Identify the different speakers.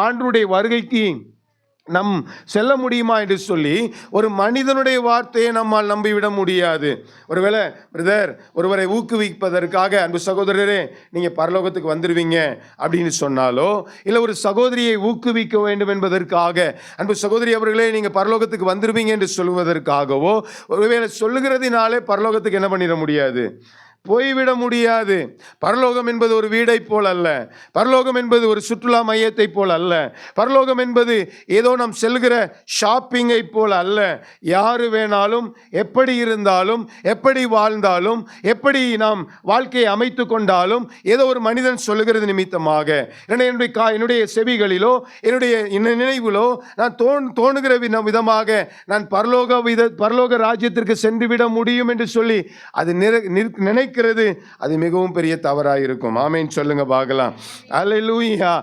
Speaker 1: ஆண்டவருடைய வருகைக்கு நம் செல்ல முடியுமா என்று சொல்லி ஒரு மனிதனுடைய வார்த்தையை நம்மால் நம்பிவிட முடியாது. ஒருவேளை பிரதர் ஒருவரை ஊக்குவிப்பதற்காக, அன்பு சகோதரரே நீங்கள் பரலோகத்துக்கு வந்துடுவீங்க அப்படின்னு சொன்னாலோ, இல்லை ஒரு சகோதரியை ஊக்குவிக்க வேண்டும் என்பதற்காக, அன்பு சகோதரி அவர்களே நீங்கள் பரலோகத்துக்கு வந்துடுவீங்க என்று சொல்வதற்காகவோ ஒருவேளை சொல்லுகிறதினாலே பரலோகத்துக்கு என்ன பண்ணிட முடியாது, போய்விட முடியாது. பரலோகம் என்பது ஒரு வீடை போல் அல்ல. பரலோகம் என்பது ஒரு சுற்றுலா மையத்தை போல் அல்ல. பரலோகம் என்பது ஏதோ நாம் செல்கிற ஷாப்பிங்கை போல் அல்ல. யாரு வேணாலும் எப்படி இருந்தாலும், எப்படி வாழ்ந்தாலும், எப்படி நாம் வாழ்க்கையை அமைத்து கொண்டாலும், ஏதோ ஒரு மனிதன் சொல்லுகிறது நிமித்தமாக என்னுடைய செவிகளிலோ என்னுடைய நினைவிலோ நான் தோணுகிற விதமாக நான் பரலோக ராஜ்யத்திற்கு சென்றுவிட முடியும் என்று சொல்லி அது நினைக்கிறது, அது மிகவும் பெரிய தவறாக இருக்கும். ஆமென் சொல்லுங்க பார்க்கலாம். அல்லேலூயா.